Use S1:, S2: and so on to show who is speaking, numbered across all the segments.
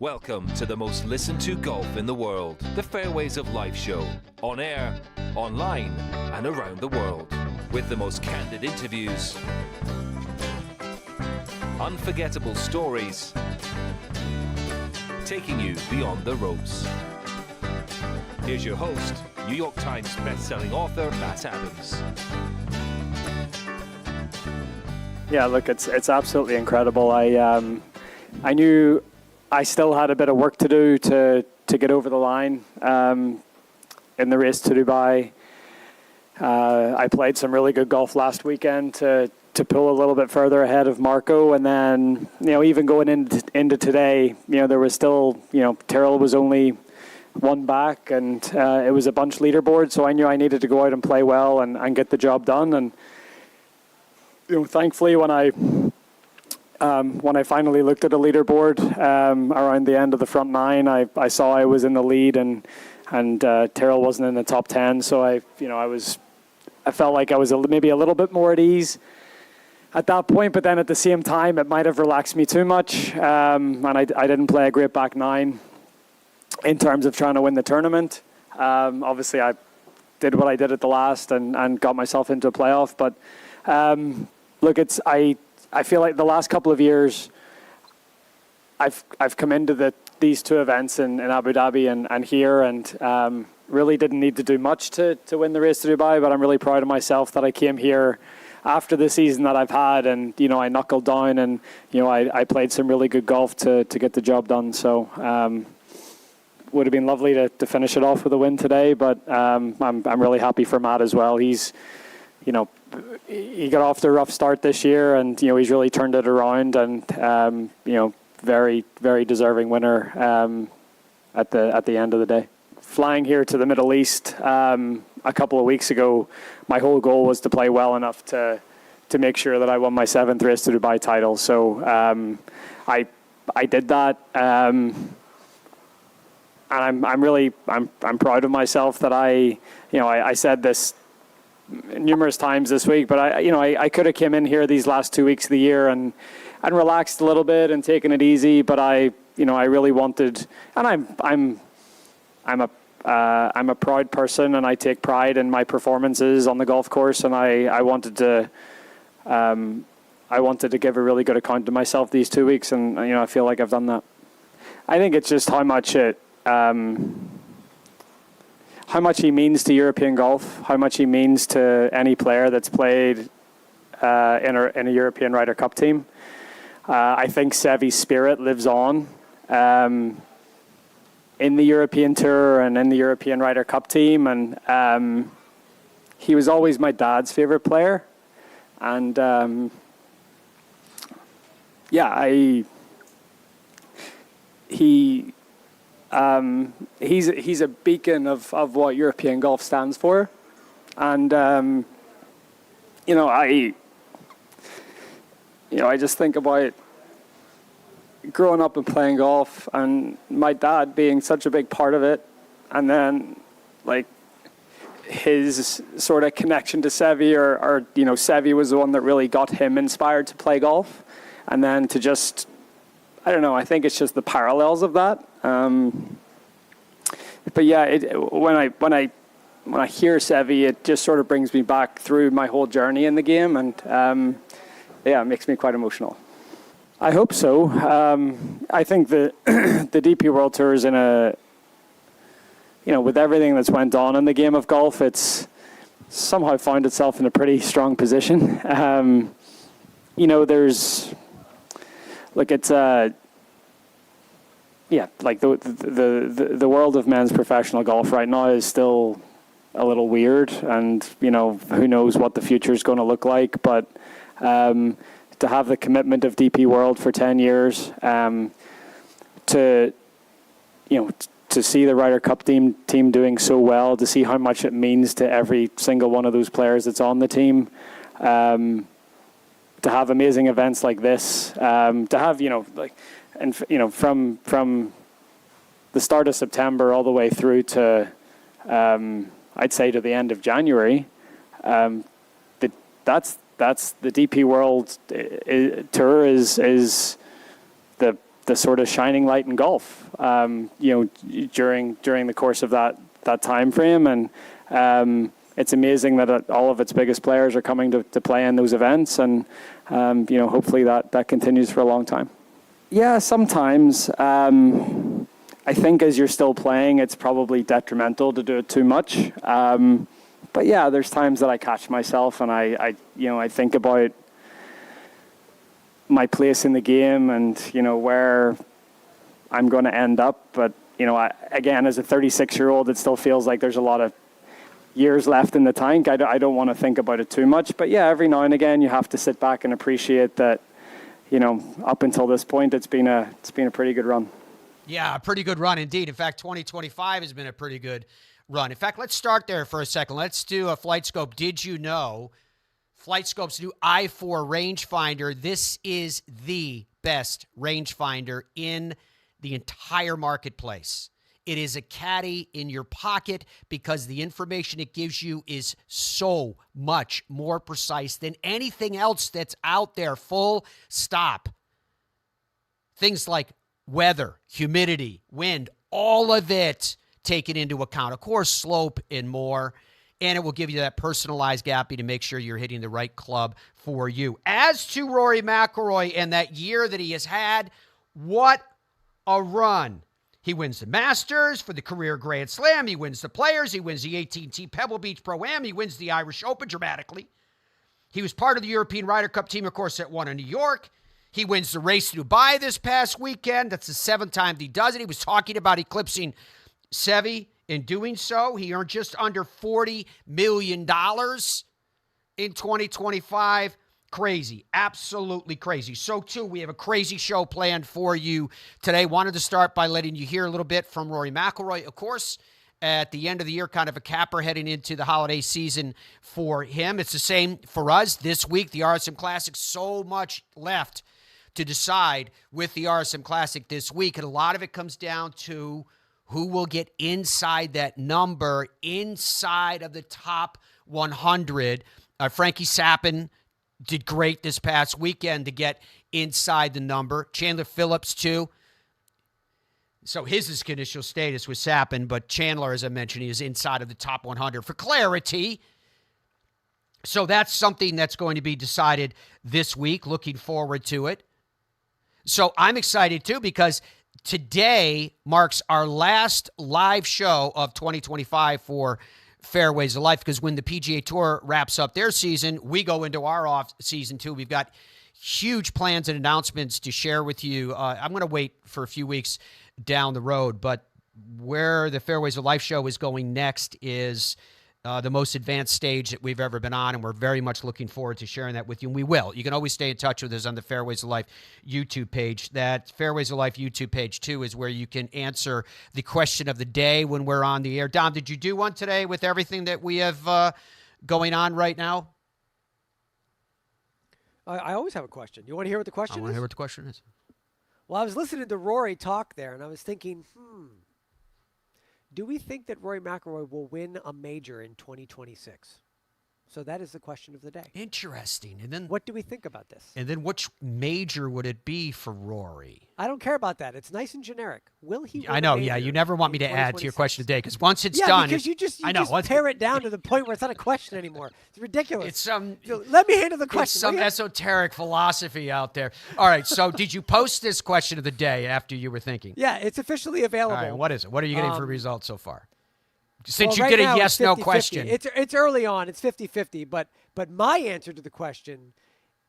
S1: Welcome to the most listened to golf in the world, the Fairways of Life show, on air, online, and around the world, with the most candid interviews, unforgettable stories, taking you beyond the ropes. Here's your host, New York Times best-selling author Matt Adams.
S2: Yeah, look, it's absolutely incredible. I knew I still had a bit of work to do to get over the line in the race to Dubai. I played some really good golf last weekend to pull a little bit further ahead of Marco, and then even going into today, there was still Tyrrell was only one back, and it was a bunch leaderboard, so I knew I needed to go out and play well and get the job done. And thankfully, when I finally looked at a leaderboard around the end of the front nine, I saw I was in the lead, and Tyrrell wasn't in the top 10. So I felt like I was maybe a little bit more at ease at that point. But then at the same time, it might have relaxed me too much, and I didn't play a great back nine in terms of trying to win the tournament. Obviously, I did what I did at the last and got myself into a playoff. But look, I feel like the last couple of years, I've come into these two events in Abu Dhabi and here, and really didn't need to do much to win the race to Dubai. But I'm really proud of myself that I came here after the season that I've had, and I knuckled down, and I played some really good golf to get the job done. So would have been lovely to finish it off with a win today. But I'm really happy for Matt as well. He's he got off to a rough start this year, and he's really turned it around, and very, very deserving winner at the end of the day. Flying here to the Middle East a couple of weeks ago, my whole goal was to play well enough to make sure that I won my 7th race to Dubai title. So I did that, and I'm proud of myself that I said this numerous times this week, but I could have come in here these last 2 weeks of the year and relaxed a little bit and taken it easy, but I really wanted, and I'm a proud person, and I take pride in my performances on the golf course, and I wanted to give a really good account to myself these 2 weeks, and I feel like I've done that. I think it's just how much he means to European golf, how much he means to any player that's played in a European Ryder Cup team. I think Seve's spirit lives on in the European Tour and in the European Ryder Cup team, and he was always my dad's favorite player. And he's a beacon of what European golf stands for, and I just think about growing up and playing golf, and my dad being such a big part of it, and then like his sort of connection to Seve, or Seve was the one that really got him inspired to play golf, and then to just, I don't know, I think it's just the parallels of that. But yeah, when I hear Seve, it just sort of brings me back through my whole journey in the game, and it makes me quite emotional. I hope so. I think the DP World Tour is in a, with everything that's went on in the game of golf, it's somehow found itself in a pretty strong position. There's, like, it's like the world of men's professional golf right now is still a little weird, and who knows what the future is going to look like. But to have the commitment of DP World for 10 years, to see the Ryder Cup team doing so well, to see how much it means to every single one of those players that's on the team, to have amazing events like this, to have from the start of September all the way through to I'd say to the end of January, that's the DP World Tour is the the sort of shining light in golf, during the course of that time frame. And it's amazing that all of its biggest players are coming to play in those events. And, hopefully that continues for a long time. Yeah, sometimes. I think as you're still playing, it's probably detrimental to do it too much. But yeah, there's times that I catch myself and I think about my place in the game and, where I'm going to end up. But, again, as a 36-year-old, it still feels like there's a lot of years left in the tank. I don't want to think about it too much. But yeah, every now and again, you have to sit back and appreciate that, up until this point, it's been a pretty good run.
S3: Yeah, a pretty good run indeed. In fact, 2025 has been a pretty good run. In fact, let's start there for a second. Let's do a FlightScope. Did you know FlightScope's new i4 rangefinder? This is the best rangefinder in the entire marketplace. It is a caddy in your pocket because the information it gives you is so much more precise than anything else that's out there. Full stop. Things like weather, humidity, wind, all of it taken into account. Of course, slope and more. And it will give you that personalized gappy to make sure you're hitting the right club for you. As to Rory McIlroy and that year that he has had, what a run. He wins the Masters for the career Grand Slam. He wins the Players. He wins the AT&T Pebble Beach Pro-Am. He wins the Irish Open dramatically. He was part of the European Ryder Cup team, of course, that won in New York. He wins the race to Dubai this past weekend. That's the 7th time he does it. He was talking about eclipsing Seve in doing so. He earned just under $40 million in 2025. Crazy. Absolutely crazy. So, too, we have a crazy show planned for you today. Wanted to start by letting you hear a little bit from Rory McIlroy, of course, at the end of the year, kind of a capper heading into the holiday season for him. It's the same for us this week. The RSM Classic, so much left to decide with the RSM Classic this week. And a lot of it comes down to who will get inside that number, inside of the top 100. Frankie Sappin did great this past weekend to get inside the number. Chandler Phillips, too. So his initial status was Sappin, but Chandler, as I mentioned, he is inside of the top 100 for clarity. So that's something that's going to be decided this week. Looking forward to it. So I'm excited, too, because today marks our last live show of 2025 for Fairways of Life, because when the PGA Tour wraps up their season, we go into our off season too. We've got huge plans and announcements to share with you. I'm going to wait for a few weeks down the road, but where the Fairways of Life show is going next is the most advanced stage that we've ever been on, and we're very much looking forward to sharing that with you, and we will. You can always stay in touch with us on the Fairways of Life YouTube page. That Fairways of Life YouTube page, too, is where you can answer the question of the day when we're on the air. Dom, did you do one today with everything that we have going on right now?
S4: I always have a question. You want to hear what the question is?
S3: I want to hear what the question is.
S4: Well, I was listening to Rory talk there, and I was thinking, do we think that Rory McIlroy will win a major in 2026? So that is the question of the day.
S3: Interesting. And then
S4: what do we think about this?
S3: And then which major would it be for Rory?
S4: I don't care about that. It's nice and generic. Will he win
S3: I know,
S4: a major
S3: yeah. You never want me to add to your question today, because once it's
S4: yeah,
S3: done.
S4: Because you just
S3: just
S4: pare it down to the point where it's not a question anymore. It's ridiculous.
S3: It's some.
S4: Let me handle the question.
S3: It's some esoteric philosophy out there. All right. So did you post this question of the day after you were thinking?
S4: Yeah, it's officially available.
S3: All right. What is it? What are you getting for results so far? Since you
S4: right
S3: did a
S4: now,
S3: yes/no
S4: 50-50.
S3: question.
S4: It's early on. It's 50-50. But my answer to the question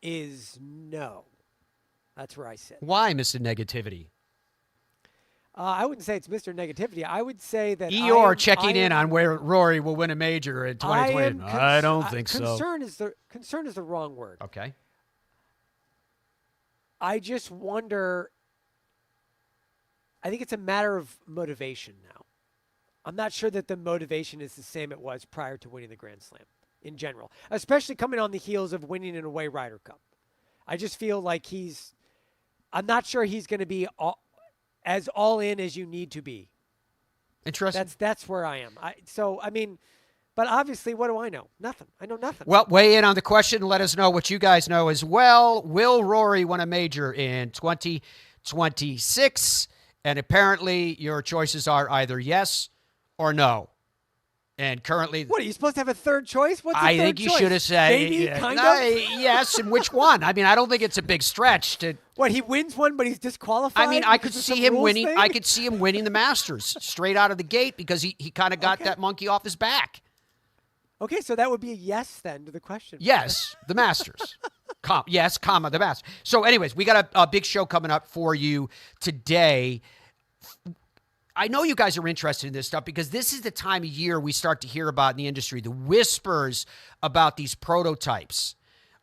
S4: is no. That's where I sit.
S3: Why, Mr. Negativity?
S4: I wouldn't say it's Mr. Negativity. I would say that
S3: Eeyore checking in on where Rory will win a major in 2020. I don't think so.
S4: Concern is the wrong word.
S3: Okay.
S4: I just wonder. I think it's a matter of motivation now. I'm not sure that the motivation is the same it was prior to winning the Grand Slam in general, especially coming on the heels of winning an away Ryder Cup. I just feel like I'm not sure he's going to be as all in as you need to be.
S3: Interesting.
S4: That's where I am. But obviously, what do I know? Nothing. I know nothing.
S3: Well, weigh in on the question and let us know what you guys know as well. Will Rory win a major in 2025? 26. And apparently your choices are either yes or no. And currently,
S4: What, are you supposed to have a third choice? What's the
S3: I
S4: third
S3: think you
S4: choice?
S3: should have said
S4: Maybe, kind of?
S3: yes, and which one? I mean, I don't think it's a big stretch to.
S4: What, he wins one, but he's disqualified?
S3: I mean, I could
S4: because of some
S3: see him
S4: rules
S3: winning.
S4: thing?
S3: I could see him winning the Masters straight out of the gate because he kind of got that monkey off his back.
S4: Okay, so that would be a yes then to the question.
S3: Yes, the Masters. The Masters. So, anyways, we got a big show coming up for you today. I know you guys are interested in this stuff because this is the time of year we start to hear about in the industry, the whispers about these prototypes.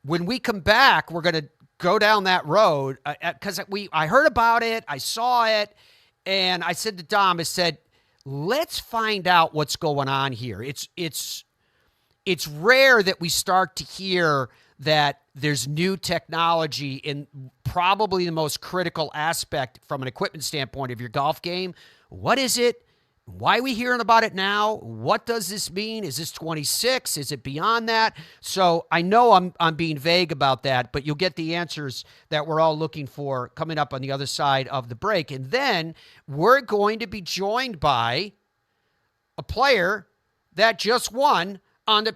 S3: When we come back, we're going to go down that road because I heard about it, I saw it, and I said to Dom, I said, let's find out what's going on here. It's rare that we start to hear that there's new technology in probably the most critical aspect from an equipment standpoint of your golf game. What is it? Why are we hearing about it now? What does this mean? Is this 26? Is it beyond that? So I know I'm being vague about that, but you'll get the answers that we're all looking for coming up on the other side of the break. And then we're going to be joined by a player that just won on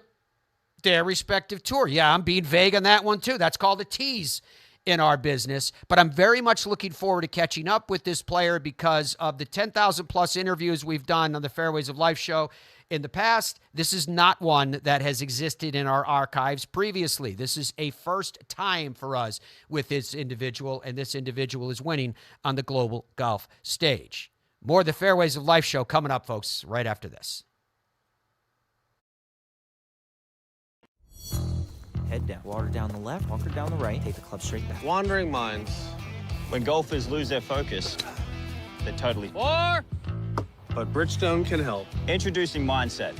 S3: their respective tour. Yeah, I'm being vague on that one too. That's called a tease in our business, but I'm very much looking forward to catching up with this player because of the 10,000 plus interviews we've done on the Fairways of Life show in the past. This is not one that has existed in our archives previously. This is a first time for us with this individual, and this individual is winning on the global golf stage. More of the Fairways of Life show coming up, folks, right after this.
S5: Head down, water down the left, bunker down the right, take the club straight back.
S6: Wandering minds.
S7: When golfers lose their focus, they're totally...
S6: But Bridgestone can help.
S7: Introducing Mindset.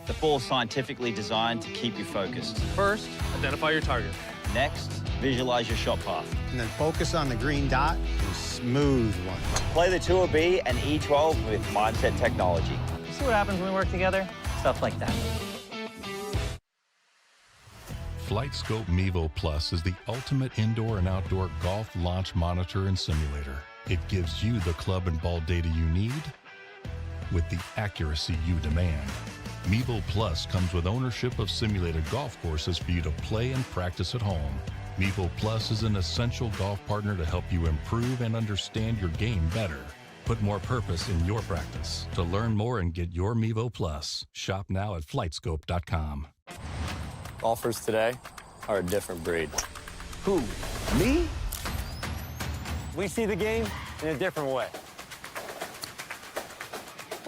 S7: The ball scientifically designed to keep you focused.
S6: First, identify your target.
S7: Next, visualize your shot path.
S8: And then focus on the green dot and smooth one.
S7: Play the Tour B and E12 with Mindset technology.
S5: See what happens when we work together? Stuff like that.
S9: FlightScope Mevo Plus is the ultimate indoor and outdoor golf launch monitor and simulator. It gives you the club and ball data you need with the accuracy you demand. Mevo Plus comes with ownership of simulated golf courses for you to play and practice at home. Mevo Plus is an essential golf partner to help you improve and understand your game better. Put more purpose in your practice. To learn more and get your Mevo Plus, shop now at flightscope.com.
S10: Golfers today are a different breed.
S6: Who? Me?
S10: We see the game in a different way.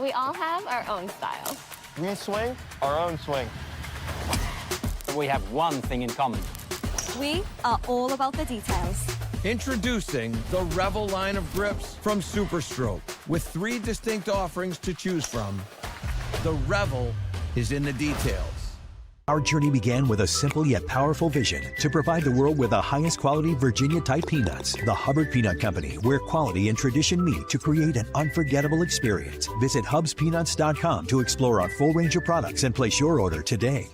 S11: We all have our own styles.
S10: We swing our own swing.
S5: We have one thing in common.
S11: We are all about the details.
S6: Introducing the Revel line of grips from Superstroke. With 3 distinct offerings to choose from, the Revel is in the details.
S12: Our journey began with a simple yet powerful vision to provide the world with the highest quality Virginia-type peanuts. The Hubbard Peanut Company, where quality and tradition meet to create an unforgettable experience. Visit hubspeanuts.com to explore our full range of products and place your order today.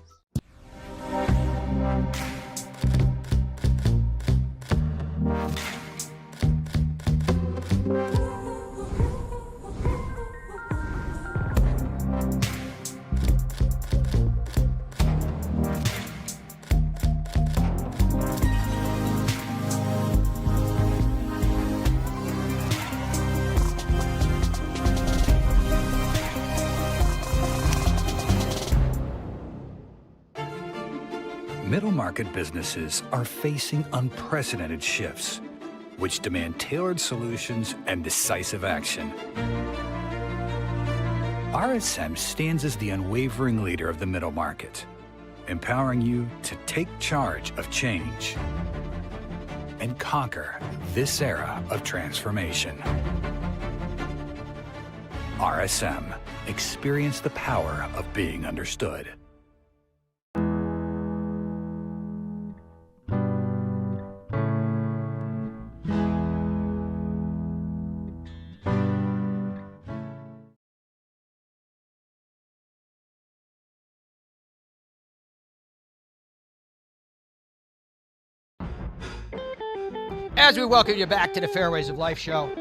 S13: Middle market businesses are facing unprecedented shifts, which demand tailored solutions and decisive action. RSM stands as the unwavering leader of the middle market, empowering you to take charge of change and conquer this era of transformation. RSM. Experience the power of being understood.
S3: As we welcome you back to the Fairways of Life show.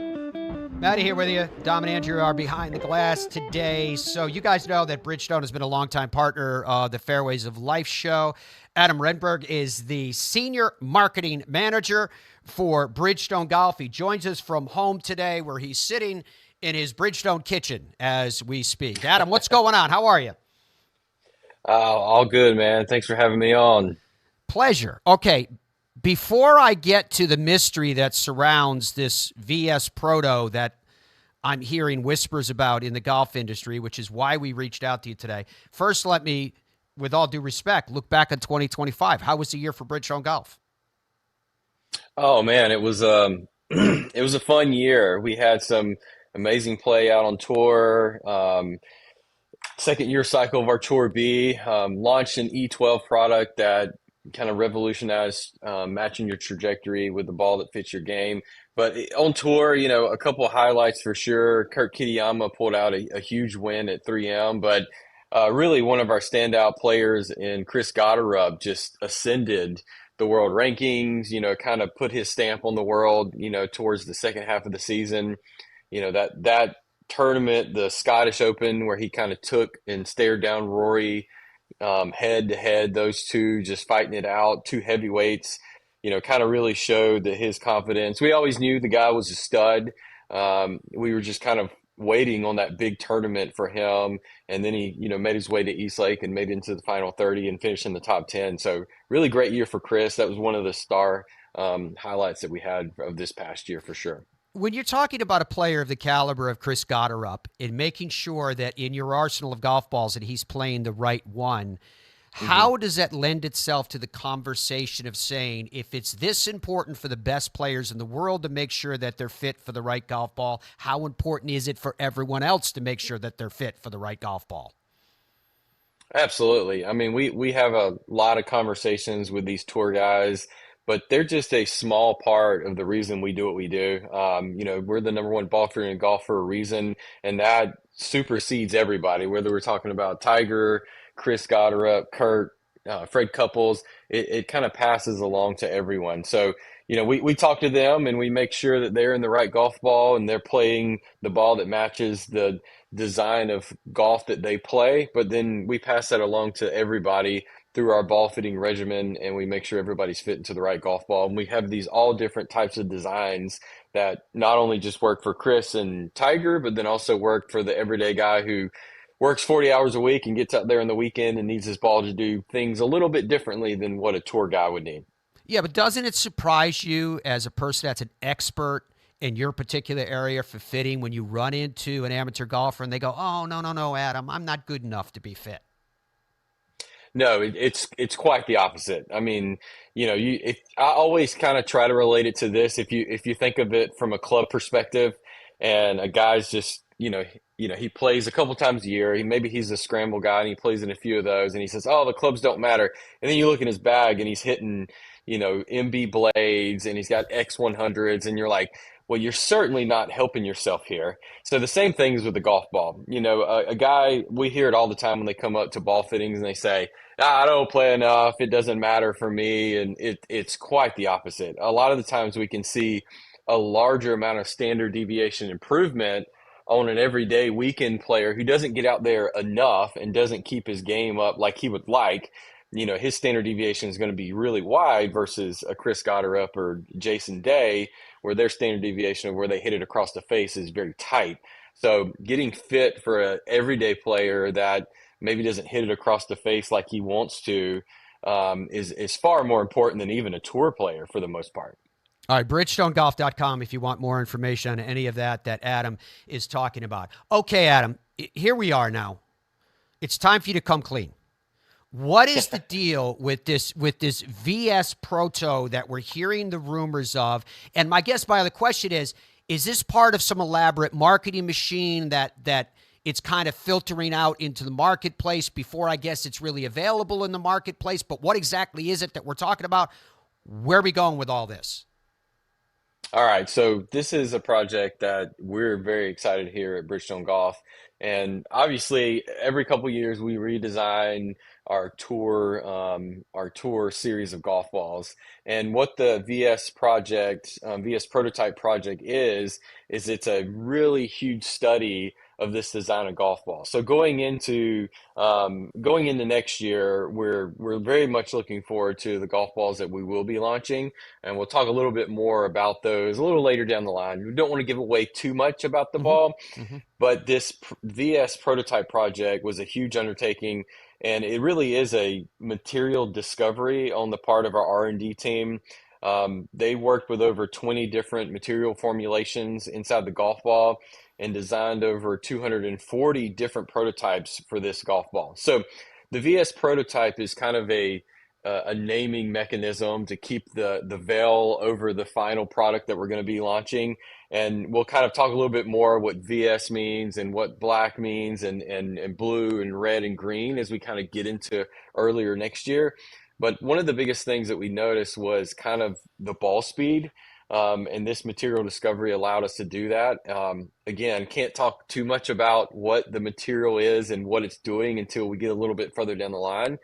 S3: Matty here with you. Dom and Andrew are behind the glass today. So you guys know that Bridgestone has been a longtime partner of the Fairways of Life show. Adam Rehberg is the Senior Marketing Manager for Bridgestone Golf. He joins us from home today where he's sitting in his Bridgestone kitchen as we speak. Adam, what's going on? How are you?
S14: All good, man. Thanks for having me on.
S3: Pleasure. Okay. Before I get to the mystery that surrounds this VS Proto that I'm hearing whispers about in the golf industry, which is why we reached out to you today, first let me, with all due respect, look back on 2025. How was the year for Bridgestone Golf?
S14: Oh man, it was it was a fun year. We had some amazing play out on tour. Second year cycle of our Tour B, launched an E12 product that kind of revolutionized matching your trajectory with the ball that fits your game. But on tour, you know, a couple of highlights for sure. Kurt Kitayama pulled out a huge win at 3M, but really one of our standout players in Chris Gotterup just ascended the world rankings, you know, kind of put his stamp on the world, you know, towards the second half of the season. You know, that tournament, the Scottish Open, where he kind of took and stared down Rory head to head, those two just fighting it out, two heavyweights, you know, kind of really showed that his confidence. We always knew the guy was a stud. We were just kind of waiting on that big tournament for him. And then he, you know, made his way to Eastlake and made it into the final 30 and finished in the top 10. So really great year for Chris. That was one of the star highlights that we had of this past year for sure.
S3: When you're talking about a player of the caliber of Chris Gotterup and making sure that in your arsenal of golf balls that he's playing the right one, how does that lend itself to the conversation of saying, if it's this important for the best players in the world to make sure that they're fit for the right golf ball, how important is it for everyone else to make sure that they're fit for the right golf ball?
S14: Absolutely. I mean, we have a lot of conversations with these tour guys, but they're just a small part of the reason we do what we do. You know, we're the number one ball fitting in golf for a reason, and that supersedes everybody, whether we're talking about Tiger, Chris Gotterup, Kurt, Fred Couples, it kind of passes along to everyone. So, you know, we talk to them and we make sure that they're in the right golf ball and they're playing the ball that matches the design of golf that they play. But then we pass that along to everybody through our ball fitting regimen, and we make sure everybody's fit into the right golf ball. And we have these all different types of designs that not only just work for Chris and Tiger, but then also work for the everyday guy who works 40 hours a week and gets out there on the weekend and needs his ball to do things a little bit differently than what a tour guy would need.
S3: Yeah, but doesn't it surprise you as a person that's an expert in your particular area for fitting when you run into an amateur golfer and they go, oh, no, Adam, I'm not good enough to be fit?
S14: No, it's quite the opposite. I mean, you know, I always kind of try to relate it to this. If you think of it from a club perspective, and a guy's just, you know, he plays a couple times a year. Maybe he's a scramble guy and he plays in a few of those, and he says, "Oh, the clubs don't matter." And then you look in his bag and he's hitting, you know, MB blades and he's got X100s, and you're like, well, you're certainly not helping yourself here. So the same thing is with the golf ball. You know, a guy, we hear it all the time when they come up to ball fittings and they say, I don't play enough, it doesn't matter for me. And it's quite the opposite. A lot of the times we can see a larger amount of standard deviation improvement on an everyday weekend player who doesn't get out there enough and doesn't keep his game up like he would like. You know, his standard deviation is going to be really wide versus a Chris Gotterup or Jason Day, where their standard deviation of where they hit it across the face is very tight. So getting fit for an everyday player that maybe doesn't hit it across the face like he wants to is far more important than even a tour player for the most part.
S3: All right, BridgestoneGolf.com if you want more information on any of that Adam is talking about. Okay, Adam, here we are now. It's time for you to come clean. What is the deal with this VS Proto that we're hearing the rumors of? And my guess by the question is this part of some elaborate marketing machine that it's kind of filtering out into the marketplace before I guess it's really available in the marketplace? But what exactly is it that we're talking about? Where are we going with all this?
S14: All right, so this is a project that we're very excited here at Bridgestone Golf. And obviously, every couple of years we redesign, our tour series of golf balls. And what the VS project, VS prototype project is it's a really huge study of this design of golf ball. So going into next year, we're very much looking forward to the golf balls that we will be launching, and we'll talk a little bit more about those a little later down the line. We don't want to give away too much about the ball, but this VS prototype project was a huge undertaking, and it really is a material discovery on the part of our R&D team. They worked with over 20 different material formulations inside the golf ball and designed over 240 different prototypes for this golf ball. So the VS prototype is kind of a naming mechanism to keep the veil over the final product that we're going to be launching. And we'll kind of talk a little bit more what VS means and what black means and blue and red and green as we kind of get into earlier next year. But one of the biggest things that we noticed was kind of the ball speed. And this material discovery allowed us to do that. Again, can't talk too much about what the material is and what it's doing until we get a little bit further down the line.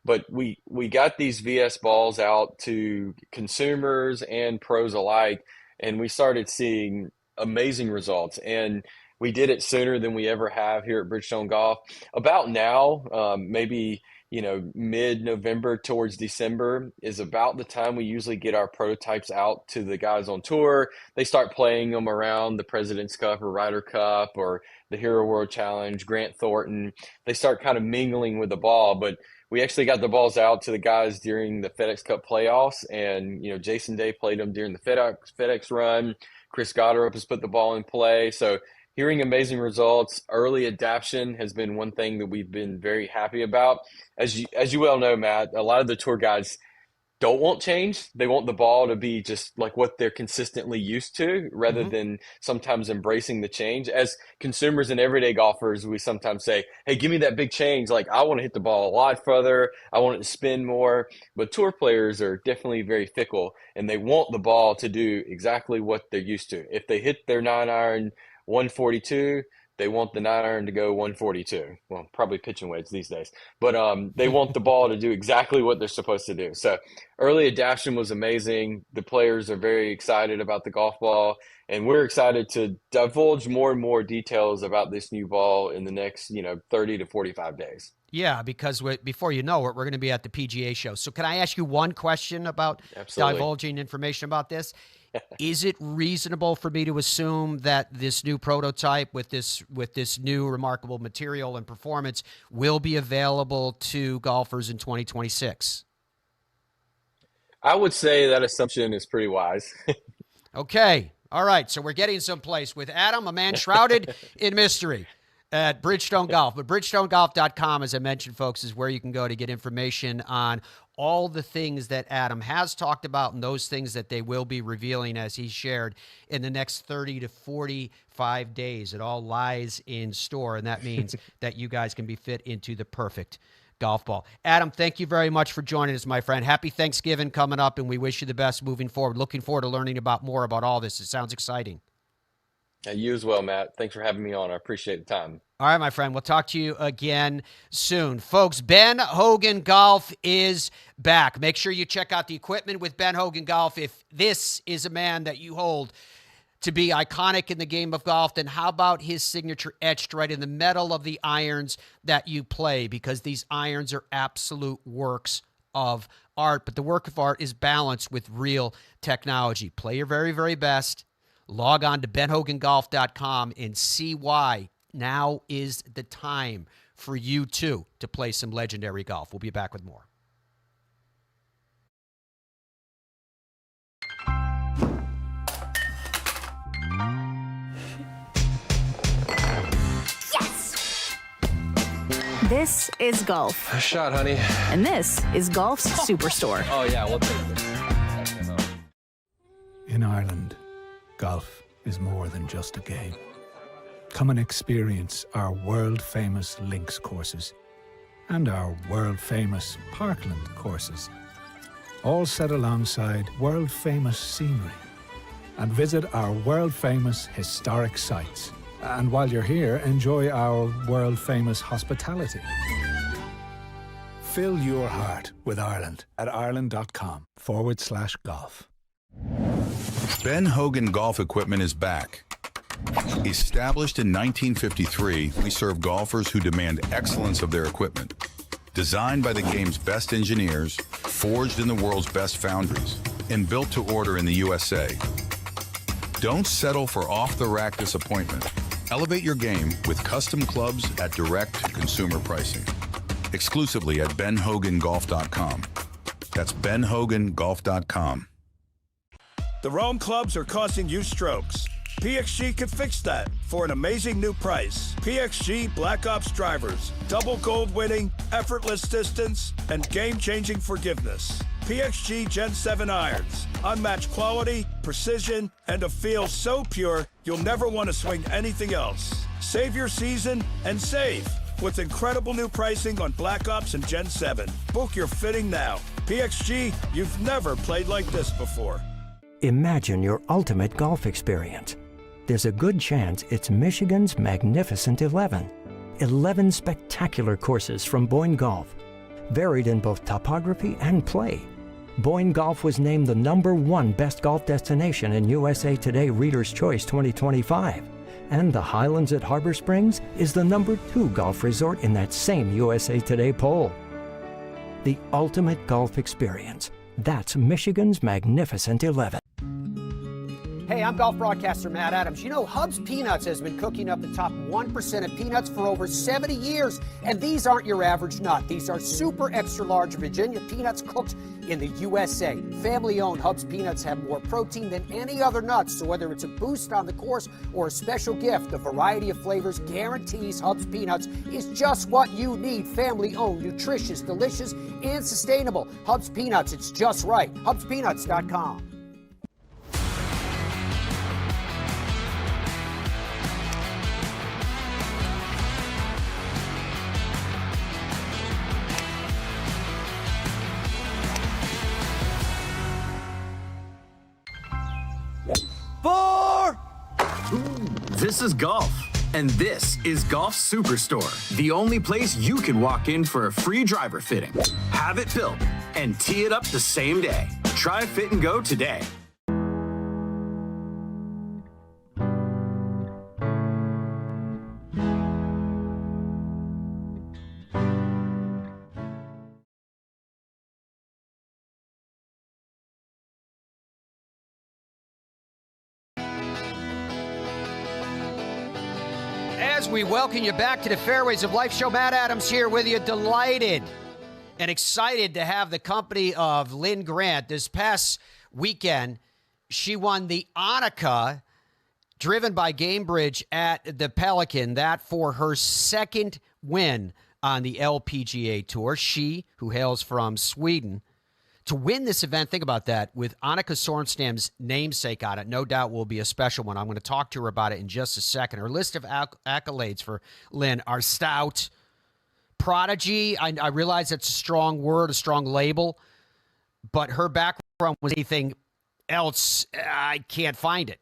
S14: But we got these VS balls out to consumers and pros alike, and we started seeing amazing results. And we did it sooner than we ever have here at Bridgestone Golf. About now, maybe mid-November towards December is about the time we usually get our prototypes out to the guys on tour. They start playing them around the President's Cup or Ryder Cup or the Hero World Challenge, Grant Thornton. They start kind of mingling with the ball, but we actually got the balls out to the guys during the FedEx Cup playoffs, and Jason Day played them during the FedEx run. Chris Goddard has put the ball in play. So hearing amazing results, early adaption has been one thing that we've been very happy about. As you well know, Matt, a lot of the tour guides don't want change. They want the ball to be just like what they're consistently used to, rather than sometimes embracing the change. As consumers and everyday golfers, we sometimes say, hey, give me that big change. Like, I want to hit the ball a lot further. I want it to spin more. But tour players are definitely very fickle, and they want the ball to do exactly what they're used to. If they hit their 9-iron 142, they want the 9-iron to go 142. Well, probably pitching wedge these days. But they want the ball to do exactly what they're supposed to do. So early adaption was amazing. The players are very excited about the golf ball, and we're excited to divulge more and more details about this new ball in the next 30 to 45 days.
S3: Yeah, because before you know it, we're going to be at the PGA show. So can I ask you one question about divulging information about this? Is it reasonable for me to assume that this new prototype with this new remarkable material and performance will be available to golfers in 2026?
S14: I would say that assumption is pretty wise.
S3: Okay. All right. So we're getting someplace with Adam, a man shrouded in mystery at Bridgestone Golf. But BridgestoneGolf.com, as I mentioned, folks, is where you can go to get information on all the things that Adam has talked about and those things that they will be revealing, as he shared, in the next 30 to 45 days. It all lies in store, and that means that you guys can be fit into the perfect golf ball. Adam, thank you very much for joining us, my friend. Happy Thanksgiving coming up, and we wish you the best moving forward. Looking forward to learning more about all this. It sounds exciting.
S14: You as well, Matt. Thanks for having me on. I appreciate the time.
S3: All right, my friend. We'll talk to you again soon. Folks, Ben Hogan Golf is back. Make sure you check out the equipment with Ben Hogan Golf. If this is a man that you hold to be iconic in the game of golf, then how about his signature etched right in the metal of the irons that you play? Because these irons are absolute works of art, but the work of art is balanced with real technology. Play your very, very best. Log on to benhogangolf.com and see why now is the time for you, too, to play some legendary golf. We'll be back with more.
S11: Yes! This is golf.
S14: A shot, honey.
S11: And this is Golf's Superstore.
S14: Oh, yeah, we'll take it.
S13: In Ireland, golf is more than just a game. Come and experience our world-famous links courses and our world-famous Parkland courses, all set alongside world-famous scenery. And visit our world-famous historic sites. And while you're here, enjoy our world-famous hospitality. Fill your heart with Ireland at ireland.com/golf.
S15: Ben Hogan Golf Equipment is back. Established in 1953, we serve golfers who demand excellence of their equipment. Designed by the game's best engineers, forged in the world's best foundries, and built to order in the USA. Don't settle for off-the-rack disappointment. Elevate your game with custom clubs at direct-to-consumer pricing. Exclusively at benhogangolf.com. That's benhogangolf.com.
S16: The Rome clubs are causing you strokes. PXG can fix that for an amazing new price. PXG Black Ops drivers, double gold winning, effortless distance, and game-changing forgiveness. PXG Gen 7 irons, unmatched quality, precision, and a feel so pure you'll never want to swing anything else. Save your season and save with incredible new pricing on Black Ops and Gen 7. Book your fitting now. PXG, you've never played like this before.
S17: Imagine your ultimate golf experience. There's a good chance it's Michigan's Magnificent 11. 11 spectacular courses from Boyne Golf, varied in both topography and play. Boyne Golf was named the #1 best golf destination in USA Today Reader's Choice 2025. And the Highlands at Harbor Springs is the #2 golf resort in that same USA Today poll. The ultimate golf experience. That's Michigan's Magnificent 11.
S3: Hey, I'm golf broadcaster Matt Adams. You know, Hub's Peanuts has been cooking up the top 1% of peanuts for over 70 years. And these aren't your average nut. These are super extra large Virginia peanuts cooked in the USA. Family-owned Hub's Peanuts have more protein than any other nuts. So whether it's a boost on the course or a special gift, the variety of flavors guarantees Hub's Peanuts is just what you need. Family-owned, nutritious, delicious, and sustainable. Hub's Peanuts, it's just right. HubsPeanuts.com.
S18: This is golf, and this is Golf Superstore, the only place you can walk in for a free driver fitting, have it built, and tee it up the same day. Try Fit and Go today.
S3: As we welcome you back to the Fairways of Life show, Matt Adams here with you, delighted and excited to have the company of Linn Grant. This past weekend, she won the Annika, driven by Gamebridge at the Pelican, that for her second win on the LPGA Tour. She, who hails from Sweden, to win this event, think about that, with Annika Sorenstam's namesake on it, no doubt will be a special one. I'm going to talk to her about it in just a second. Her list of accolades for Linn are stout. Prodigy, I realize that's a strong word, a strong label, but her background was anything else, I can't find it.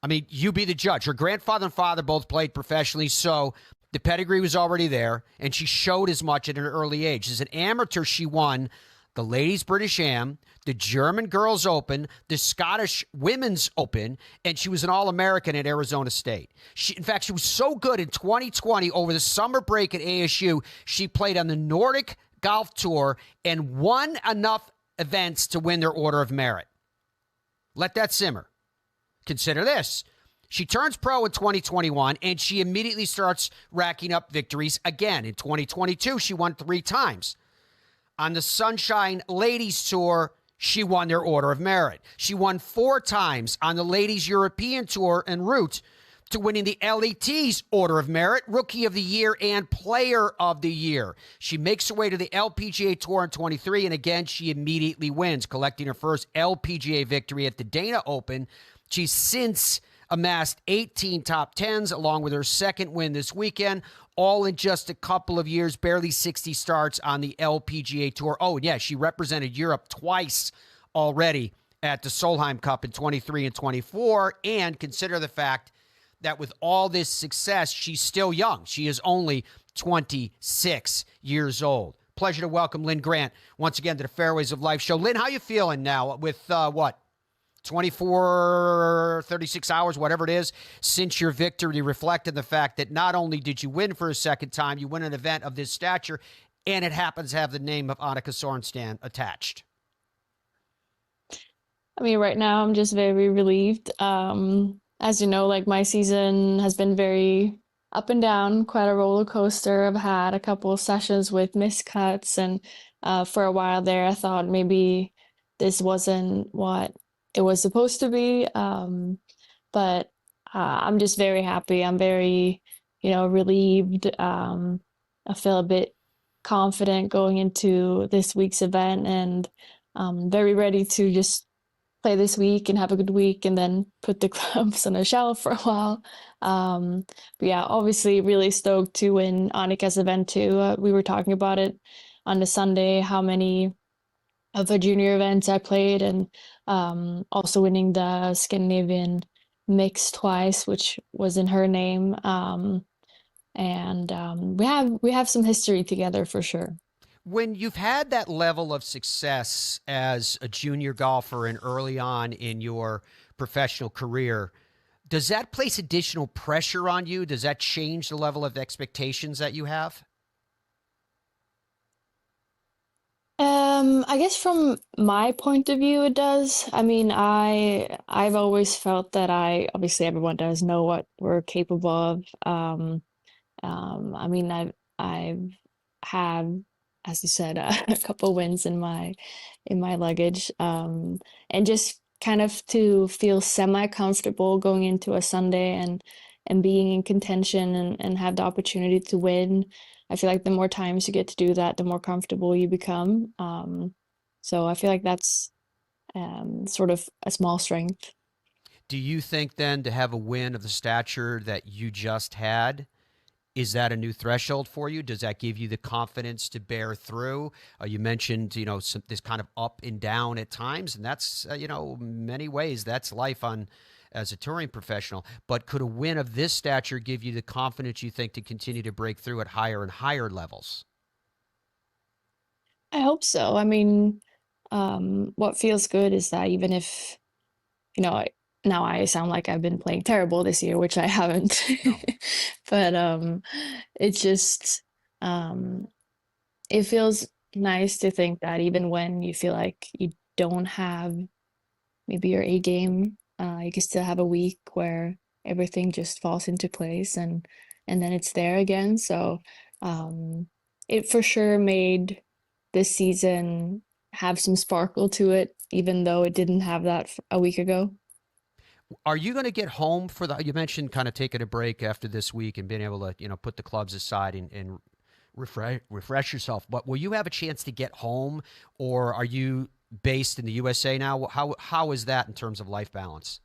S3: I mean, you be the judge. Her grandfather and father both played professionally, so the pedigree was already there, and she showed as much at an early age. As an amateur, she won the Ladies British Am, the German Girls Open, the Scottish Women's Open, and she was an All-American at Arizona State. In fact, she was so good in 2020 over the summer break at ASU, she played on the Nordic Golf Tour and won enough events to win their Order of Merit. Let that simmer. Consider this. She turns pro in 2021, and she immediately starts racking up victories again. In 2022, she won 3 times. On the Sunshine Ladies Tour, she won their Order of Merit. She won 4 times on the Ladies European Tour en route to winning the LET's Order of Merit, Rookie of the Year, and Player of the Year. She makes her way to the LPGA Tour in 23, and again, she immediately wins, collecting her first LPGA victory at the Dana Open. She's since amassed 18 top 10s, along with her second win this weekend, all in just a couple of years, barely 60 starts on the LPGA Tour. Oh, yeah, she represented Europe twice already at the Solheim Cup in 23 and 24, and consider the fact that with all this success, she's still young. She is only 26 years old. Pleasure to welcome Linn Grant once again to the Fairways of Life show. Linn, how you feeling now with 24, 36 hours, whatever it is, since your victory, reflecting the fact that not only did you win for a second time, you win an event of this stature, and it happens to have the name of Annika Sorenstam attached?
S19: I mean, right now I'm just very relieved. As you know, like my season has been very up and down, quite a roller coaster. I've had a couple of sessions with miscuts, and for a while there, I thought maybe this wasn't what it was supposed to be. But I'm just very happy. I'm very, relieved. I feel a bit confident going into this week's event, and very ready to just play this week and have a good week and then put the clubs on a shelf for a while. But yeah, obviously really stoked to win Annika's event too. We were talking about it on the Sunday, how many of the junior events I played, and also winning the Scandinavian mix twice, which was in her name. We have some history together for sure.
S3: When you've had that level of success as a junior golfer and early on in your professional career, does that place additional pressure on you? Does that change the level of expectations that you have?
S19: I guess from my point of view, it does. I mean, I've always felt that obviously everyone does know what we're capable of. I mean, I've had, as you said, a couple wins in my luggage, and just kind of to feel semi-comfortable going into a Sunday and being in contention and have the opportunity to win. I feel like the more times you get to do that, the more comfortable you become. So I feel like that's sort of a small strength.
S3: Do you think then to have a win of the stature that you just had, is that a new threshold for you? Does that give you the confidence to bear through? You mentioned, this kind of up and down at times, and that's, many ways that's life as a touring professional. But could a win of this stature give you the confidence you think to continue to break through at higher and higher levels?
S19: I hope so. I mean, what feels good is that even if, now I sound like I've been playing terrible this year, which I haven't.
S3: No.
S19: But it's just it feels nice to think that even when you feel like you don't have maybe your A game, you can still have a week where everything just falls into place and then it's there again. So it for sure made this season have some sparkle to it, even though it didn't have that a week ago.
S3: Are you going to get home you mentioned kind of taking a break after this week and being able to, put the clubs aside and refresh yourself, but will you have a chance to get home, or are you based in the USA now? How is that in terms of life balance?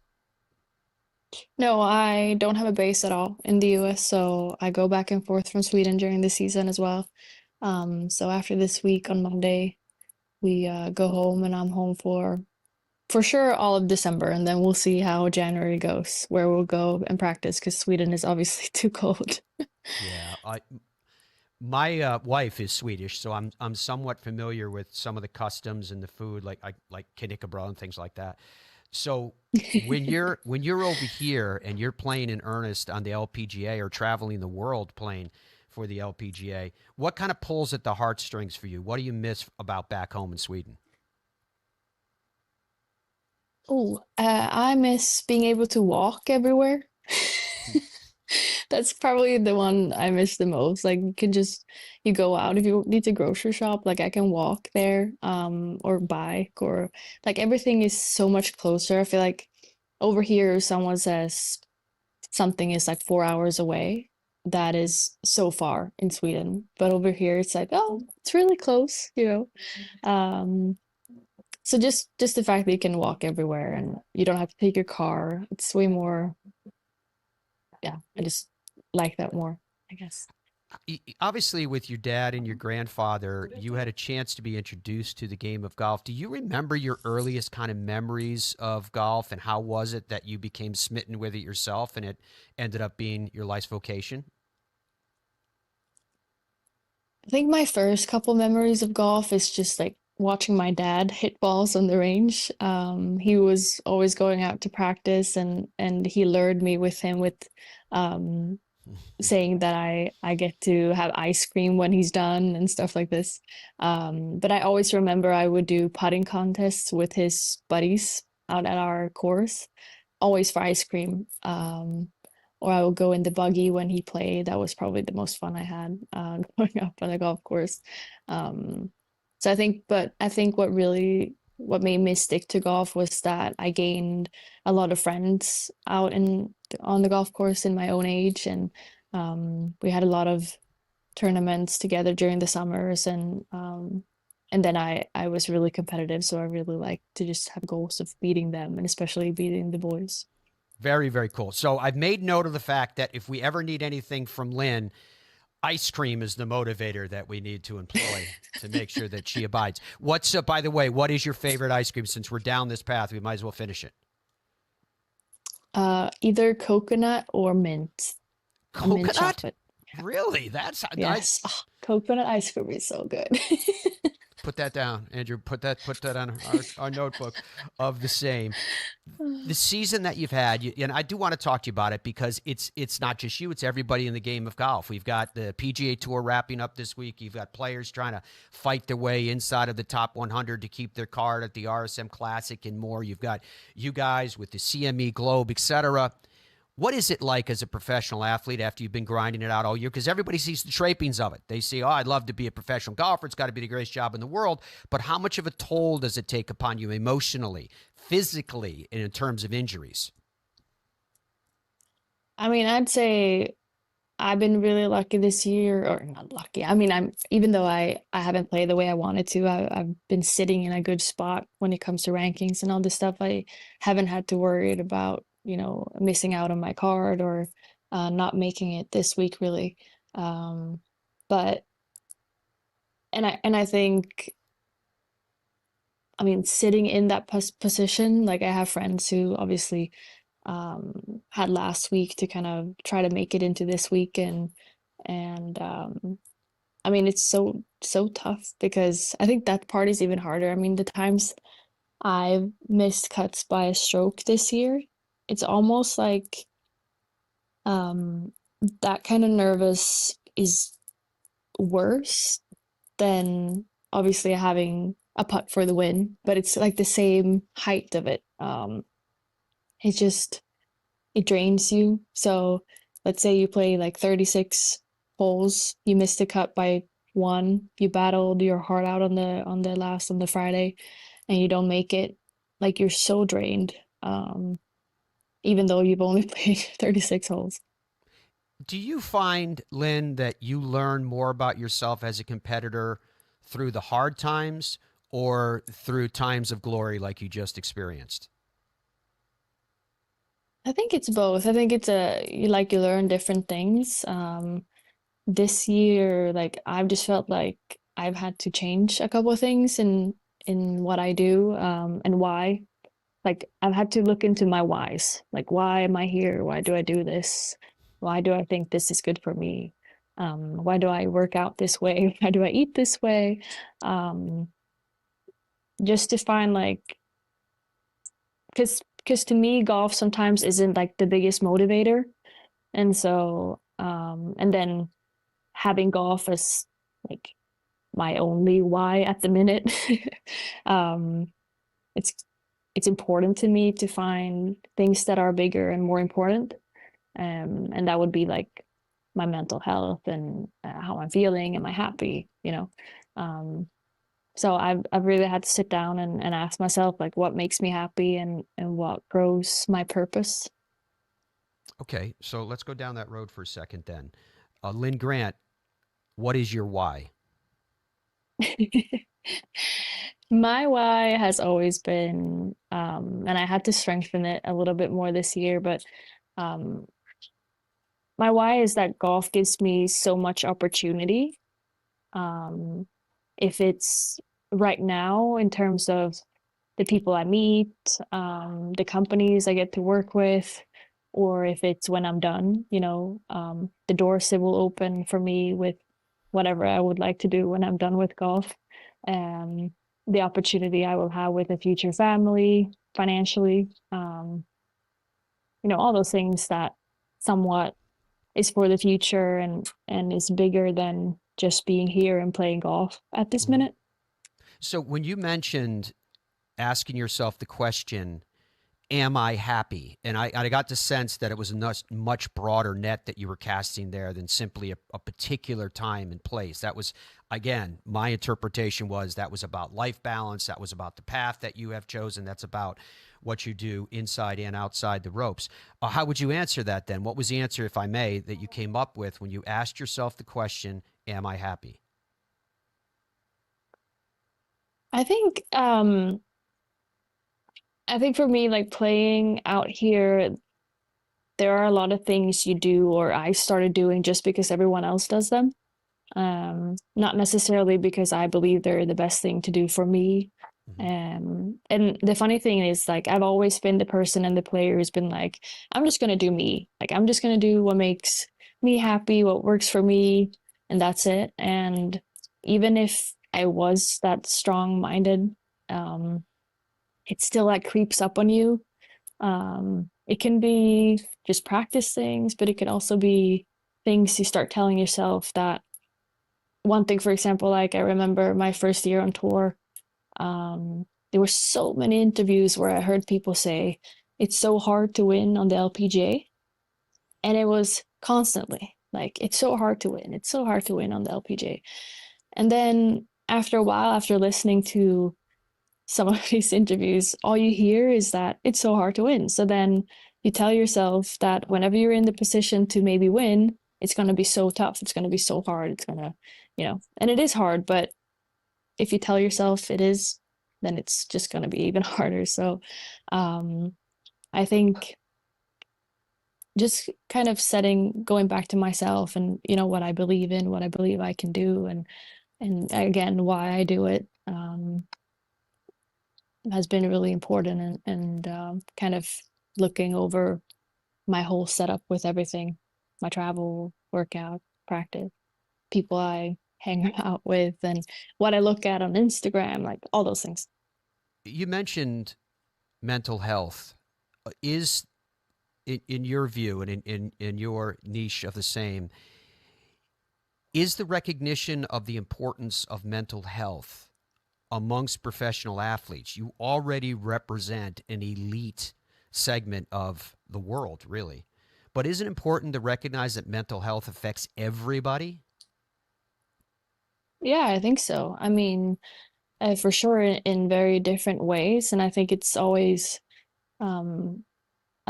S19: No, I don't have a base at all in the US, so I go back and forth from Sweden during the season as well. So after this week on Monday, we go home, and I'm home for sure all of December, and then we'll see how January goes, where we'll go and practice, because Sweden is obviously too cold.
S3: Yeah, my wife is Swedish, so I'm somewhat familiar with some of the customs and the food, like knäckebröd and things like that. So when you're over here and you're playing in earnest on the LPGA or traveling the world playing for the LPGA, what kind of pulls at the heartstrings for you? What do you miss about back home in Sweden?
S19: Oh, I miss being able to walk everywhere. That's probably the one I miss the most. Like you go out if you need to grocery shop, like I can walk there, or bike, or like everything is so much closer. I feel like over here, if someone says something is like 4 hours away, that is so far in Sweden. But over here, it's like, oh, it's really close, So just the fact that you can walk everywhere and you don't have to take your car, it's way more. Yeah, I just like that more, I guess.
S3: Obviously, with your dad and your grandfather, you had a chance to be introduced to the game of golf. Do you remember your earliest kind of memories of golf, and how was it that you became smitten with it yourself and it ended up being your life's vocation?
S19: I think my first couple memories of golf is just like watching my dad hit balls on the range. He was always going out to practice, and he lured me with him with um, saying that I get to have ice cream when he's done and stuff like this. But I always remember I would do putting contests with his buddies out at our course, always for ice cream. Or I would go in the buggy when he played. That was probably the most fun I had growing up on the golf course. Um, so I think what made me stick to golf was that I gained a lot of friends out on the golf course in my own age, and we had a lot of tournaments together during the summers, and then I was really competitive, so I really like to just have goals of beating them, and especially beating the boys.
S3: Very, very cool. So I've made note of the fact that if we ever need anything from Linn, ice cream is the motivator that we need to employ to make sure that she abides. What's by the way, what is your favorite ice cream? Since we're down this path, we might as well finish it.
S19: Either coconut or mint. Mint
S3: Coconut?
S19: chocolate.
S3: Really? That's
S19: Yes. Oh, coconut ice cream is so good.
S3: Put that down, Andrew. Put that on our notebook of the same. The season that you've had, and I do want to talk to you about it because it's not just you, it's everybody in the game of golf. We've got the PGA Tour wrapping up this week. You've got players trying to fight their way inside of the top 100 to keep their card at the RSM Classic and more. You've got you guys with the CME Globe, etc. What is it like as a professional athlete after you've been grinding it out all year? Because everybody sees the trappings of it. They see, oh, I'd love to be a professional golfer. It's got to be the greatest job in the world. But how much of a toll does it take upon you emotionally, physically, and in terms of injuries?
S19: I mean, I'd say I've been really lucky this year, or not lucky. I mean, even though I haven't played the way I wanted to, I've been sitting in a good spot when it comes to rankings and all this stuff. I haven't had to worry about, missing out on my card or not making it this week really. But I think, I mean, sitting in that position, like I have friends who obviously had last week to kind of try to make it into this week, and I mean, it's so tough because I think that part is even harder. I mean, the times I've missed cuts by a stroke this year, it's almost like that kind of nervous is worse than obviously having a putt for the win, but it's like the same height of it. It drains you. So let's say you play like 36 holes, you missed a cut by one, you battled your heart out on the Friday, and you don't make it, like you're so drained, even though you've only played 36 holes.
S3: Do you find, Linn, that you learn more about yourself as a competitor through the hard times or through times of glory like you just experienced?
S19: I think it's both. I think it's you learn different things. This year, like I've just felt like I've had to change a couple of things in what I do, and why. Like I've had to look into my whys. Like, why am I here? Why do I do this? Why do I think this is good for me? Why do I work out this way? Why do I eat this way? Just to find like, because to me, golf sometimes isn't like the biggest motivator. And so, and then having golf as like my only why at the minute, it's important to me to find things that are bigger and more important. And that would be like my mental health and how I'm feeling. Am I happy? So I've really had to sit down and ask myself like what makes me happy and what grows my purpose.
S3: Okay, so let's go down that road for a second then. Linn Grant, what is your why?
S19: My why has always been, and I had to strengthen it a little bit more this year, but my why is that golf gives me so much opportunity. If it's right now in terms of the people I meet, the companies I get to work with, or if it's when I'm done, the doors that will open for me with whatever I would like to do when I'm done with golf. The opportunity I will have with a future family, financially, all those things that somewhat is for the future and is bigger than just being here and playing golf at this minute.
S3: So when you mentioned asking yourself the question, am I happy? And I got the sense that it was a much broader net that you were casting there than simply a particular time and place. That was, again, my interpretation was that was about life balance. That was about the path that you have chosen. That's about what you do inside and outside the ropes. How would you answer that then? What was the answer, if I may, that you came up with when you asked yourself the question, am I happy?
S19: I think for me, like playing out here, there are a lot of things you do or I started doing just because everyone else does them. Not necessarily because I believe they're the best thing to do for me. And the funny thing is, like, I've always been the person and the player who's been like, I'm just going to do me. Like, I'm just going to do what makes me happy, what works for me, and that's it. And even if I was that strong-minded, it still like creeps up on you. It can be just practice things, but it can also be things you start telling yourself that one thing, for example, like I remember my first year on tour, there were so many interviews where I heard people say, it's so hard to win on the LPGA. And it was constantly like, it's so hard to win. It's so hard to win on the LPGA. And then after a while, after listening to some of these interviews, all you hear is that it's so hard to win. So then you tell yourself that whenever you're in the position to maybe win, it's going to be so tough. It's going to be so hard. It's going to, and it is hard, but if you tell yourself it is, then it's just going to be even harder. So I think just kind of going back to myself and, what I believe in, what I believe I can do, and again, why I do it, has been really important, and kind of looking over my whole setup with everything, my travel, workout, practice, people I hang out with, and what I look at on Instagram, like all those things.
S3: You mentioned mental health. Is, in your view and in your niche of the same, is the recognition of the importance of mental health amongst professional athletes? You already represent an elite segment of the world, really. But is it important to recognize that mental health affects everybody?
S19: Yeah, I think so. I mean, for sure in very different ways. And I think it's always, I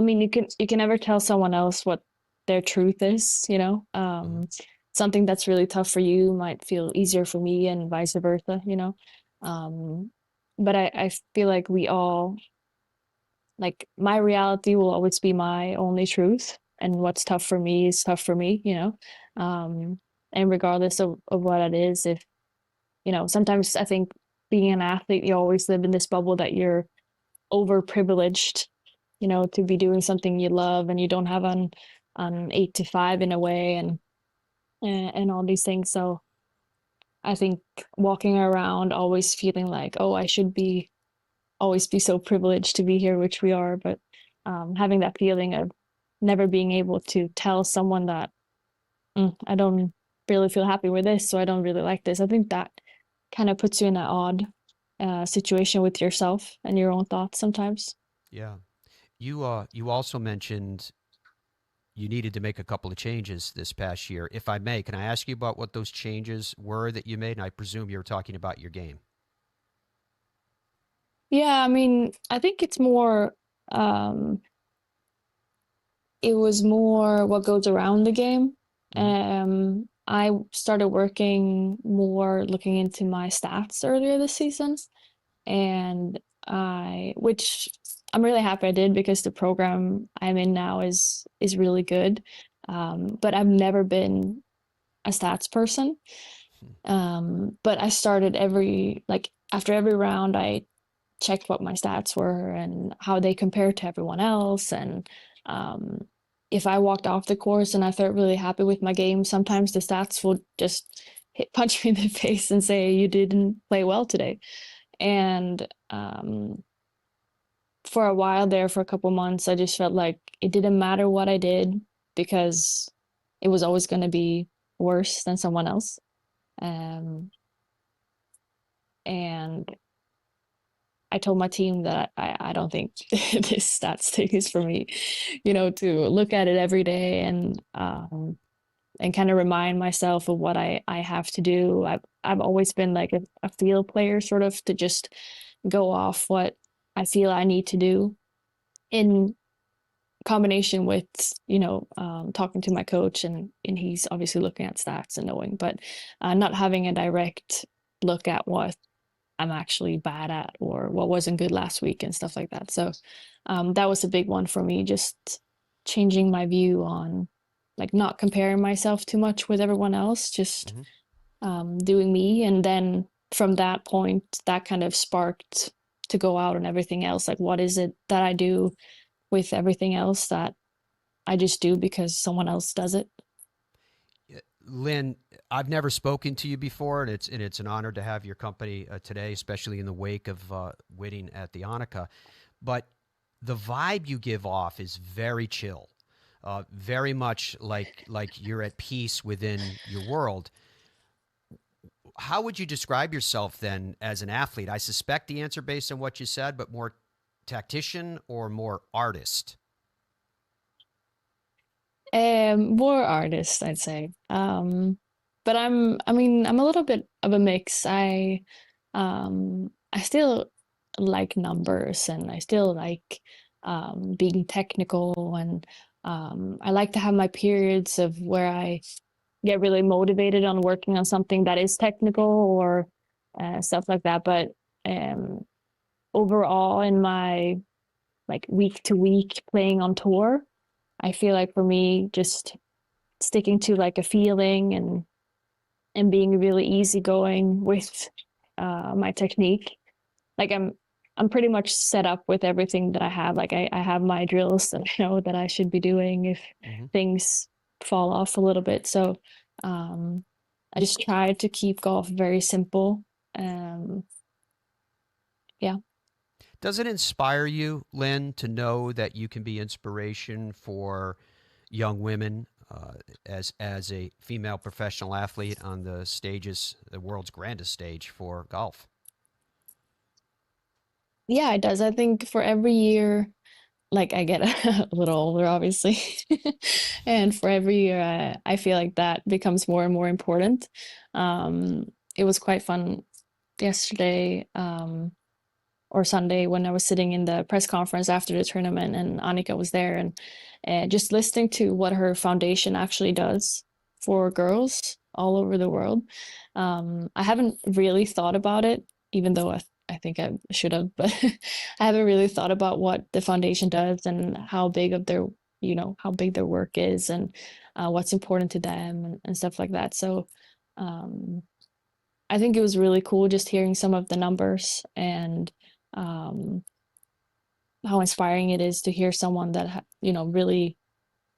S19: mean, you can never tell someone else what their truth is, something that's really tough for you might feel easier for me and vice versa, but I feel like we all, like, my reality will always be my only truth, and what's tough for me is tough for me, and regardless of what it is, if, sometimes I think being an athlete, you always live in this bubble that you're overprivileged, to be doing something you love and you don't have an 8 to 5 in a way, and all these things. So I think walking around always feeling like, oh, I should always be so privileged to be here, which we are, but having that feeling of never being able to tell someone that I don't really feel happy with this, so I don't really like this. I think that kind of puts you in an odd situation with yourself and your own thoughts sometimes.
S3: Yeah. You also mentioned you needed to make a couple of changes this past year. If I may, can I ask you about what those changes were that you made? And I presume you were talking about your game.
S19: Yeah, I mean, I think it's more, it was more what goes around the game. I started working more, looking into my stats earlier this season, and which I'm really happy I did, because the program I'm in now is really good. But I've never been a stats person. But I started after every round, I checked what my stats were and how they compared to everyone else. And if I walked off the course and I felt really happy with my game, sometimes the stats will just punch me in the face and say you didn't play well today. And for a while there, for a couple months, I just felt like it didn't matter what I did because it was always going to be worse than someone else. And I told my team that I don't think this stats thing is for me, to look at it every day and kind of remind myself of what I have to do. I've always been like a field player, sort of, to just go off what I feel I need to do in combination with, talking to my coach and he's obviously looking at stats and knowing, but not having a direct look at what I'm actually bad at or what wasn't good last week and stuff like that. So that was a big one for me, just changing my view on like not comparing myself too much with everyone else, just doing me. And then from that point, that kind of sparked to go out and everything else. Like, what is it that I do with everything else that I just do because someone else does it?
S3: Linn, I've never spoken to you before, and it's an honor to have your company today, especially in the wake of winning at the Annika. But the vibe you give off is very chill, very much like you're at peace within your world. How would you describe yourself then as an athlete? I suspect the answer based on what you said, but more tactician or more artist?
S19: More artist, I'd say. But I'm a little bit of a mix. I still like numbers and I still like being technical, and I like to have my periods of where I get really motivated on working on something that is technical or stuff like that. But overall, in my like week to week playing on tour, I feel like for me, just sticking to like a feeling and being really easygoing with my technique. Like I'm pretty much set up with everything that I have. Like I have my drills that I know that I should be doing if things fall off a little bit. So I just try to keep golf very simple. Yeah.
S3: Does it inspire you, Linn, to know that you can be inspiration for young women as a female professional athlete on the stages, the world's grandest stage for golf?
S19: Yeah, it does. I think for every year, like I get a little older, obviously, and for every year, I feel like that becomes more and more important. It was quite fun yesterday. Or Sunday when I was sitting in the press conference after the tournament and Annika was there, and just listening to what her foundation actually does for girls all over the world. I haven't really thought about it, even though I think I should have, but I haven't really thought about what the foundation does and how big of their, how big their work is and what's important to them and stuff like that. So I think it was really cool just hearing some of the numbers and how inspiring it is to hear someone that really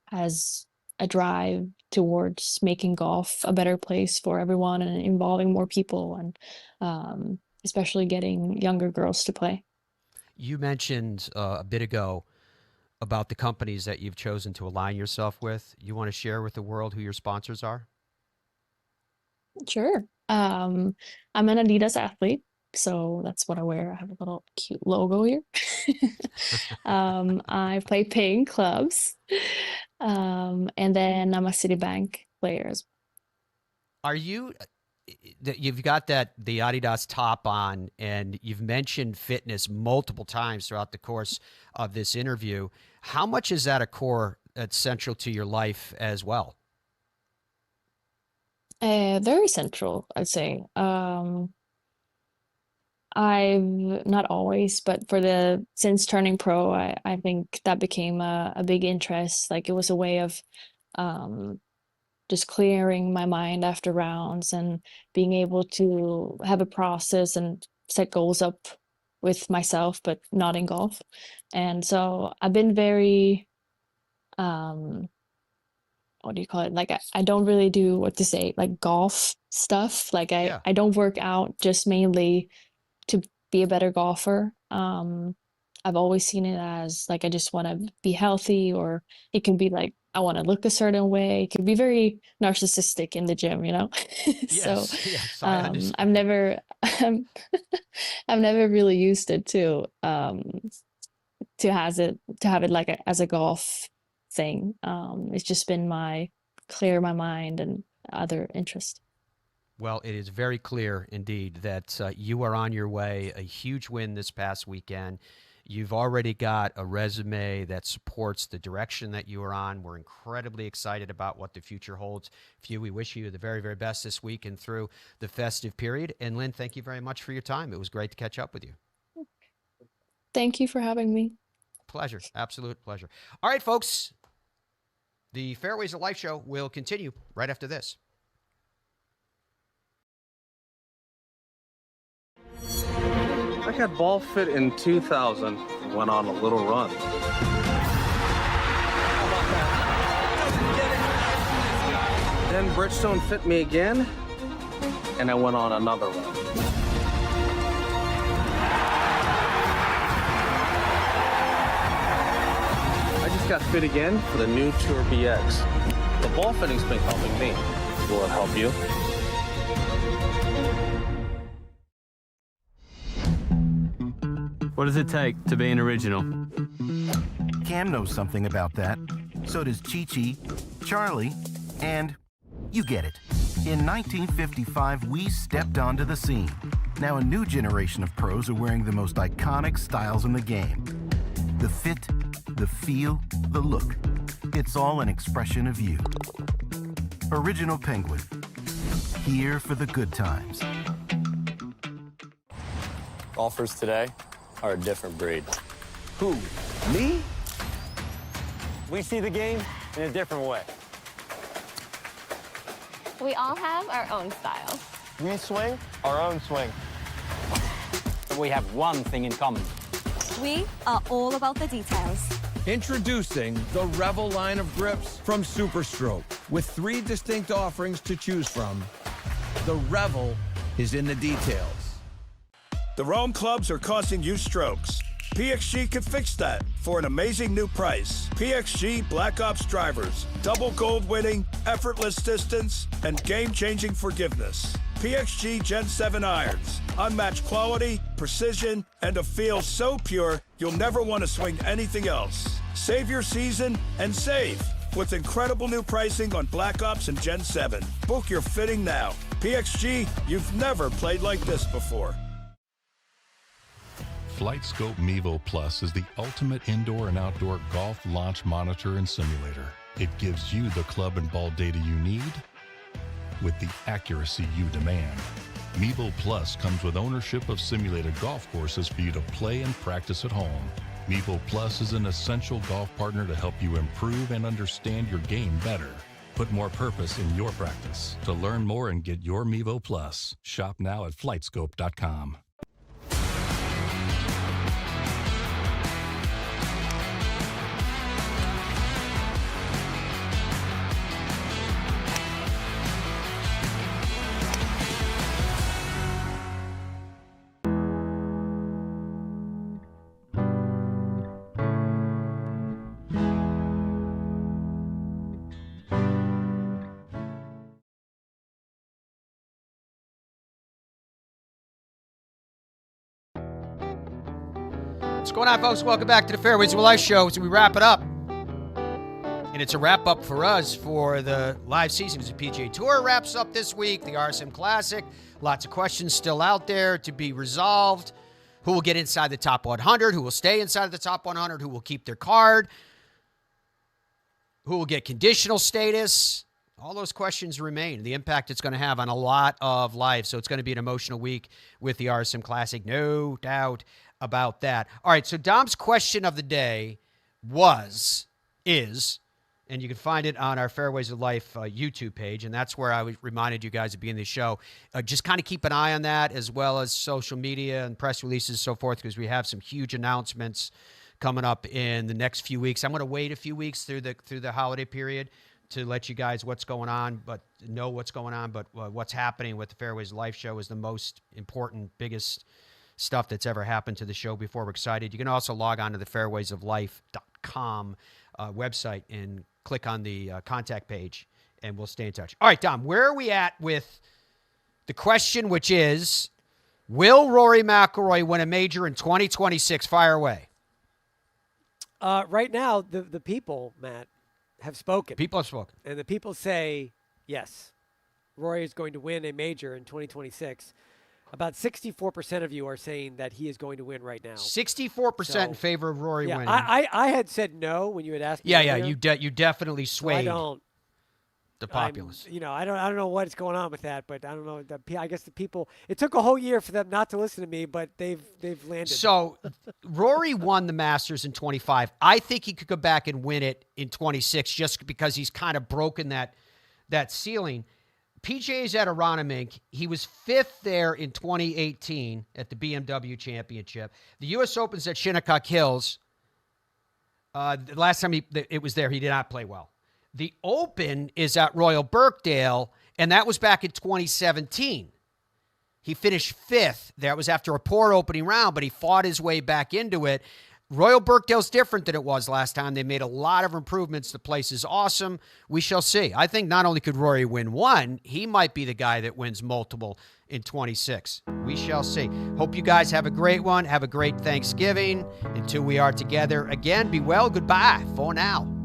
S19: has a drive towards making golf a better place for everyone and involving more people and especially getting younger girls to play.
S3: You mentioned a bit ago about the companies that you've chosen to align yourself with. You want to share with the world who your sponsors are?
S19: Sure. I'm an Adidas athlete, so that's what I wear. I have a little cute logo here. I play paying clubs, and then I'm a Citibank player.
S3: Are you? You've got the Adidas top on, and you've mentioned fitness multiple times throughout the course of this interview. How much is that a core that's central to your life as well?
S19: Very central, I'd say. I've not always, but since turning pro, I think that became a big interest. Like it was a way of just clearing my mind after rounds and being able to have a process and set goals up with myself, but not in golf. And so I've been very, what do you call it? Like I don't really do like golf stuff. Like I don't work out just mainly to be a better golfer. I've always seen it as like I just want to be healthy, or it can be like I want to look a certain way. It can be very narcissistic in the gym, you know. So
S3: Yes, I understand.
S19: I've never I've never really used it to have it like as a golf thing. It's just been clear my mind and other interest.
S3: Well, it is very clear indeed that you are on your way. A huge win this past weekend. You've already got a resume that supports the direction that you are on. We're incredibly excited about what the future holds for you. We wish you the very, very best this week and through the festive period. And Linn, thank you very much for your time. It was great to catch up with you.
S19: Thank you for having me.
S3: Pleasure. Absolute pleasure. All right, folks. The Fairways of Life show will continue right after this.
S20: I got ball fit in 2000 and went on a little run. Then Bridgestone fit me again, and I went on another run. I just got fit again for the new Tour BX. The ball fitting's been helping me. Will it help you?
S21: What does it take to be an original?
S22: Cam knows something about that. So does Chi-Chi, Charlie, and you get it. In 1955, we stepped onto the scene. Now a new generation of pros are wearing the most iconic styles in the game. The fit, the feel, the look. It's all an expression of you. Original Penguin. Here for the good times.
S10: Golfers today are a different breed.
S20: Who? Me?
S10: We see the game in a different way.
S23: We all have our own styles.
S10: We swing our own swing. But we have one thing in common.
S23: We are all about the details.
S6: Introducing the Revel line of grips from Superstroke. With 3 distinct offerings to choose from, the Revel is in the details.
S16: The Rome clubs are costing you strokes. PXG can fix that for an amazing new price. PXG Black Ops drivers, double gold winning, effortless distance, and game-changing forgiveness. PXG Gen 7 irons, unmatched quality, precision, and a feel so pure you'll never want to swing anything else. Save your season and save with incredible new pricing on Black Ops and Gen 7. Book your fitting now. PXG, you've never played like this before.
S9: FlightScope Mevo Plus is the ultimate indoor and outdoor golf launch monitor and simulator. It gives you the club and ball data you need with the accuracy you demand. Mevo Plus comes with ownership of simulated golf courses for you to play and practice at home. Mevo Plus is an essential golf partner to help you improve and understand your game better. Put more purpose in your practice. To learn more and get your Mevo Plus, shop now at flightscope.com.
S3: What's going on, folks? Welcome back to the Fairways of Life show as we wrap it up. And it's a wrap-up for us for the live season as the PGA Tour wraps up this week, the RSM Classic. Lots of questions still out there to be resolved. Who will get inside the top 100? Who will stay inside of the top 100? Who will keep their card? Who will get conditional status? All those questions remain. The impact it's going to have on a lot of life. So it's going to be an emotional week with the RSM Classic, no doubt about that. All right, so Dom's question of the day is, and you can find it on our Fairways of Life YouTube page, and that's where I reminded you guys at the beginning of the show. Just kind of keep an eye on that, as well as social media and press releases and so forth, because we have some huge announcements coming up in the next few weeks. I'm going to wait a few weeks through the holiday period to let you guys know what's going on, but what's happening with the Fairways Life Show is the most important, biggest stuff that's ever happened to the show before. We're excited. You can also log on to the fairwaysoflife.com website and click on the contact page, and we'll stay in touch. All right, Dom, where are we at with the question, which is, will Rory McIlroy win a major in 2026? Fire away.
S1: Right now, the people, Matt, have spoken.
S3: People have spoken.
S1: And the people say, yes, Rory is going to win a major in 2026. About 64% of you are saying that he is going to win right now.
S3: 64% in favor of Rory winning.
S1: I had said no when you had asked me.
S3: Yeah, you definitely swayed the populace.
S1: I don't know what's going on with that, but I don't know. I guess the people. It took a whole year for them not to listen to me, but they've landed.
S3: So Rory won the Masters in 25. I think he could go back and win it in 26, just because he's kind of broken that ceiling. PGA's at Aronimink. He was 5th there in 2018 at the BMW Championship. The U.S. Open's at Shinnecock Hills. The last time it was there, he did not play well. The Open is at Royal Birkdale, and that was back in 2017. He finished 5th. That was after a poor opening round, but he fought his way back into it. Royal Birkdale's different than it was last time. They made a lot of improvements. The place is awesome. We shall see. I think not only could Rory win one, he might be the guy that wins multiple in 26. We shall see. Hope you guys have a great one. Have a great Thanksgiving. Until we are together again, be well. Goodbye for now.